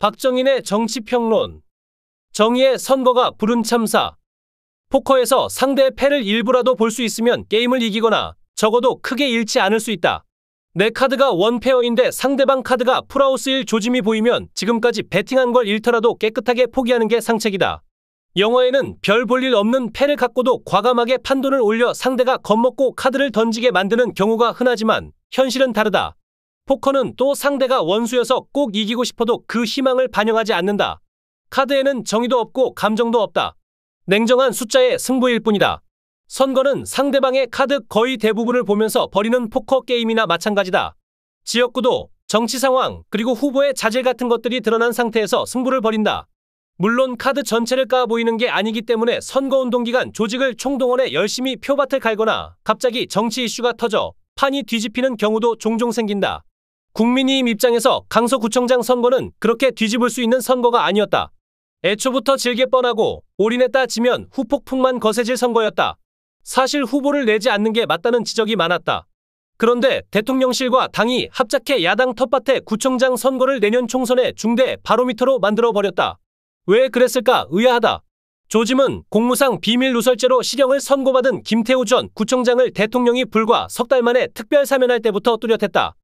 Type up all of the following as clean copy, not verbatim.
박정인의 정치평론. 정의의 선거가 부른 참사. 포커에서 상대의 패를 일부라도 볼 수 있으면 게임을 이기거나 적어도 크게 잃지 않을 수 있다. 내 카드가 원페어인데 상대방 카드가 풀하우스일 조짐이 보이면 지금까지 베팅한 걸 잃더라도 깨끗하게 포기하는 게 상책이다. 영화에는 별 볼 일 없는 패를 갖고도 과감하게 판돈을 올려 상대가 겁먹고 카드를 던지게 만드는 경우가 흔하지만 현실은 다르다. 포커는 또 상대가 원수여서 꼭 이기고 싶어도 그 희망을 반영하지 않는다. 카드에는 정의도 없고 감정도 없다. 냉정한 숫자의 승부일 뿐이다. 선거는 상대방의 카드 거의 대부분을 보면서 벌이는 포커 게임이나 마찬가지다. 지역구도, 정치 상황, 그리고 후보의 자질 같은 것들이 드러난 상태에서 승부를 벌인다. 물론 카드 전체를 까아 보이는 게 아니기 때문에 선거운동 기간 조직을 총동원해 열심히 표밭을 갈거나 갑자기 정치 이슈가 터져 판이 뒤집히는 경우도 종종 생긴다. 국민의힘 입장에서 강서구청장 선거는 그렇게 뒤집을 수 있는 선거가 아니었다. 애초부터 질게 뻔하고 올인했다 치면 후폭풍만 거세질 선거였다. 사실 후보를 내지 않는 게 맞다는 지적이 많았다. 그런데 대통령실과 당이 합작해 야당 텃밭에 구청장 선거를 내년 총선의 중대 바로미터로 만들어버렸다. 왜 그랬을까 의아하다. 조짐은 공무상 비밀 누설죄로 실형을 선고받은 김태우 전 구청장을 대통령이 불과 석 달 만에 특별 사면할 때부터 뚜렷했다.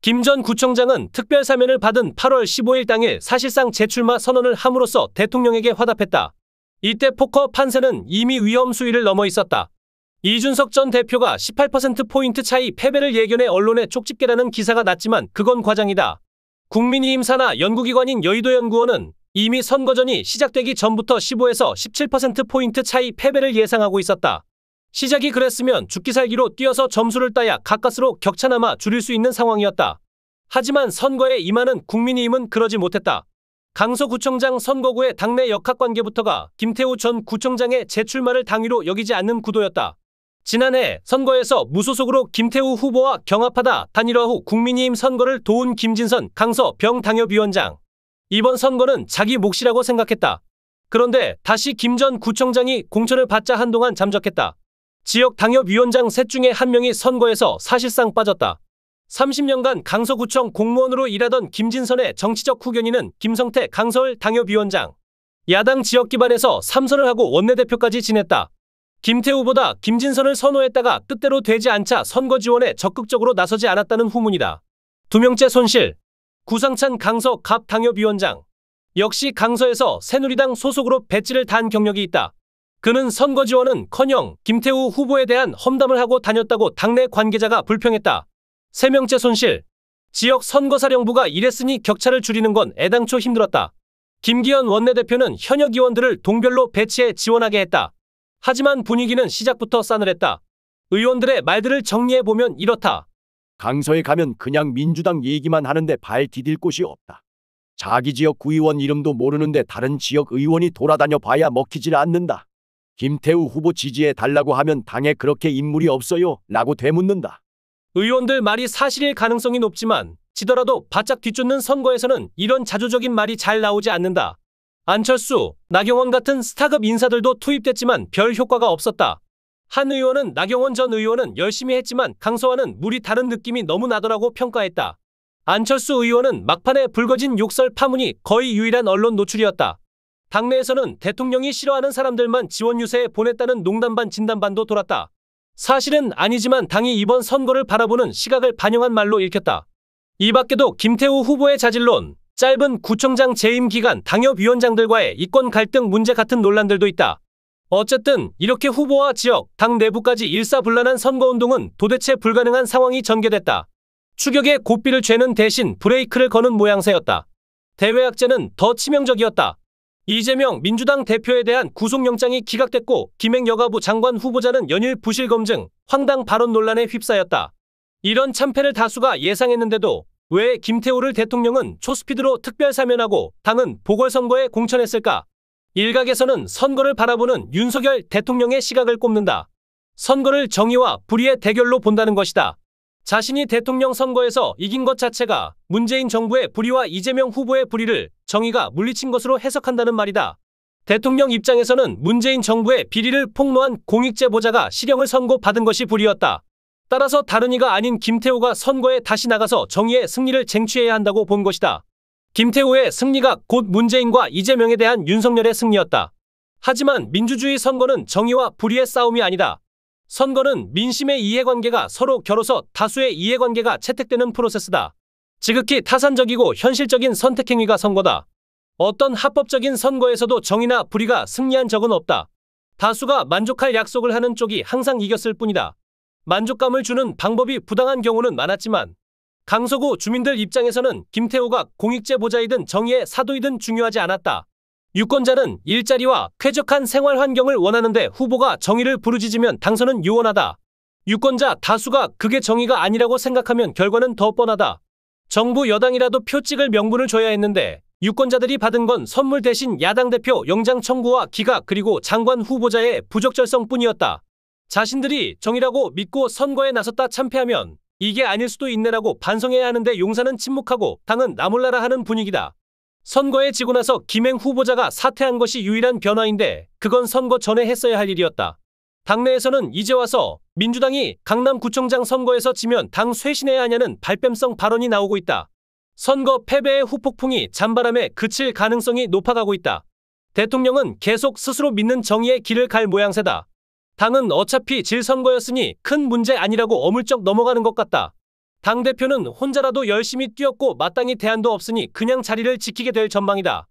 김 전 구청장은 특별 사면을 받은 8월 15일 당일 사실상 재출마 선언을 함으로써 대통령에게 화답했다. 이때 포커 판세는 이미 위험 수위를 넘어 있었다. 이준석 전 대표가 18%포인트 차이 패배를 예견해 언론에 쪽집게라는 기사가 났지만 그건 과장이다. 국민의힘 산하 연구기관인 여의도연구원은 이미 선거전이 시작되기 전부터 15에서 17%포인트 차이 패배를 예상하고 있었다. 시작이 그랬으면 죽기 살기로 뛰어서 점수를 따야 가까스로 격차나마 줄일 수 있는 상황이었다. 하지만 선거에 임하는 국민의힘은 그러지 못했다. 강서구청장 선거구의 당내 역학관계부터가 김태우 전 구청장의 재출마를 당위로 여기지 않는 구도였다. 지난해 선거에서 무소속으로 김태우 후보와 경합하다 단일화 후 국민의힘 선거를 도운 김진선 강서 병당협위원장. 이번 선거는 자기 몫이라고 생각했다. 그런데 다시 김 전 구청장이 공천을 받자 한동안 잠적했다. 지역 당협위원장 셋 중에 한 명이 선거에서 사실상 빠졌다. 30년간 강서구청 공무원으로 일하던 김진선의 정치적 후견인은 김성태 강서을 당협위원장. 야당 지역 기반에서 3선을 하고 원내대표까지 지냈다. 김태우보다 김진선을 선호했다가 뜻대로 되지 않자 선거 지원에 적극적으로 나서지 않았다는 후문이다. 두 명째 손실. 구상찬 강서 갑 당협위원장. 역시 강서에서 새누리당 소속으로 배지를 단 경력이 있다. 그는 선거 지원은커녕 김태우 후보에 대한 험담을 하고 다녔다고 당내 관계자가 불평했다. 세 명째 손실. 지역 선거사령부가 이랬으니 격차를 줄이는 건 애당초 힘들었다. 김기현 원내대표는 현역 의원들을 동별로 배치해 지원하게 했다. 하지만 분위기는 시작부터 싸늘했다. 의원들의 말들을 정리해보면 이렇다. 강서에 가면 그냥 민주당 얘기만 하는데 발 디딜 곳이 없다. 자기 지역 구의원 이름도 모르는데 다른 지역 의원이 돌아다녀 봐야 먹히질 않는다. 김태우 후보 지지해 달라고 하면 당에 그렇게 인물이 없어요 라고 되묻는다. 의원들 말이 사실일 가능성이 높지만 지더라도 바짝 뒤쫓는 선거에서는 이런 자조적인 말이 잘 나오지 않는다. 안철수, 나경원 같은 스타급 인사들도 투입됐지만 별 효과가 없었다. 한 의원은 나경원 전 의원은 열심히 했지만 강서와는 물이 다른 느낌이 너무 나더라고 평가했다. 안철수 의원은 막판에 불거진 욕설 파문이 거의 유일한 언론 노출이었다. 당내에서는 대통령이 싫어하는 사람들만 지원 유세에 보냈다는 농담반 진담반도 돌았다. 사실은 아니지만 당이 이번 선거를 바라보는 시각을 반영한 말로 읽혔다. 이 밖에도 김태우 후보의 자질론, 짧은 구청장 재임 기간 당협위원장들과의 이권 갈등 문제 같은 논란들도 있다. 어쨌든 이렇게 후보와 지역, 당 내부까지 일사불란한 선거운동은 도대체 불가능한 상황이 전개됐다. 추격에 고삐를 죄는 대신 브레이크를 거는 모양새였다. 대외악재는 더 치명적이었다. 이재명 민주당 대표에 대한 구속영장이 기각됐고 김행 여가부 장관 후보자는 연일 부실 검증, 황당 발언 논란에 휩싸였다. 이런 참패를 다수가 예상했는데도 왜 김태우를 대통령은 초스피드로 특별 사면하고 당은 보궐선거에 공천했을까? 일각에서는 선거를 바라보는 윤석열 대통령의 시각을 꼽는다. 선거를 정의와 불의의 대결로 본다는 것이다. 자신이 대통령 선거에서 이긴 것 자체가 문재인 정부의 불의와 이재명 후보의 불의를 정의가 물리친 것으로 해석한다는 말이다. 대통령 입장에서는 문재인 정부의 비리를 폭로한 공익제보자가 실형을 선고받은 것이 불의였다. 따라서 다른 이가 아닌 김태우가 선거에 다시 나가서 정의의 승리를 쟁취해야 한다고 본 것이다. 김태우의 승리가 곧 문재인과 이재명에 대한 윤석열의 승리였다. 하지만 민주주의 선거는 정의와 불의의 싸움이 아니다. 선거는 민심의 이해관계가 서로 겨뤄서 다수의 이해관계가 채택되는 프로세스다. 지극히 타산적이고 현실적인 선택행위가 선거다. 어떤 합법적인 선거에서도 정의나 불의가 승리한 적은 없다. 다수가 만족할 약속을 하는 쪽이 항상 이겼을 뿐이다. 만족감을 주는 방법이 부당한 경우는 많았지만 강서구 주민들 입장에서는 김태우가 공익제 보좌이든 정의의 사도이든 중요하지 않았다. 유권자는 일자리와 쾌적한 생활 환경을 원하는데 후보가 정의를 부르짖으면 당선은 유언하다. 유권자 다수가 그게 정의가 아니라고 생각하면 결과는 더 뻔하다. 정부 여당이라도 표 찍을 명분을 줘야 했는데 유권자들이 받은 건 선물 대신 야당 대표 영장 청구와 기각 그리고 장관 후보자의 부적절성뿐이었다. 자신들이 정의라고 믿고 선거에 나섰다 참패하면 이게 아닐 수도 있네라고 반성해야 하는데 용사는 침묵하고 당은 나몰라라 하는 분위기다. 선거에 지고 나서 김행 후보자가 사퇴한 것이 유일한 변화인데 그건 선거 전에 했어야 할 일이었다. 당내에서는 이제 와서 민주당이 강남구청장 선거에서 지면 당 쇄신해야 하냐는 발뺌성 발언이 나오고 있다. 선거 패배의 후폭풍이 잔바람에 그칠 가능성이 높아가고 있다. 대통령은 계속 스스로 믿는 정의의 길을 갈 모양새다. 당은 어차피 질 선거였으니 큰 문제 아니라고 어물쩍 넘어가는 것 같다. 당대표는 혼자라도 열심히 뛰었고 마땅히 대안도 없으니 그냥 자리를 지키게 될 전망이다.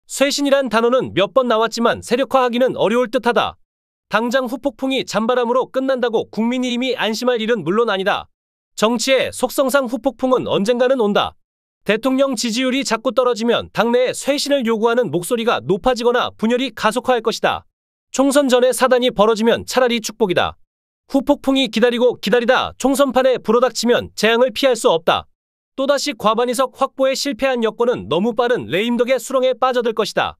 쇄신이란 단어는 몇 번 나왔지만 세력화하기는 어려울 듯하다. 당장 후폭풍이 잔바람으로 끝난다고 국민이 이미 안심할 일은 물론 아니다. 정치의 속성상 후폭풍은 언젠가는 온다. 대통령 지지율이 자꾸 떨어지면 당내에 쇄신을 요구하는 목소리가 높아지거나 분열이 가속화할 것이다. 총선 전에 사단이 벌어지면 차라리 축복이다. 후폭풍이 기다리고 기다리다 총선판에 불어닥치면 재앙을 피할 수 없다. 또다시 과반의석 확보에 실패한 여권은 너무 빠른 레임덕의 수렁에 빠져들 것이다.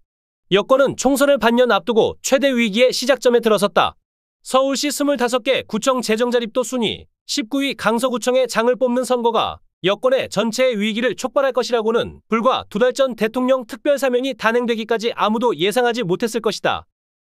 여권은 총선을 반년 앞두고 최대 위기의 시작점에 들어섰다. 서울시 25개 구청 재정자립도 순위 19위 강서구청의 장을 뽑는 선거가 여권의 전체의 위기를 촉발할 것이라고는 불과 2달 전 대통령 특별사면이 단행되기까지 아무도 예상하지 못했을 것이다.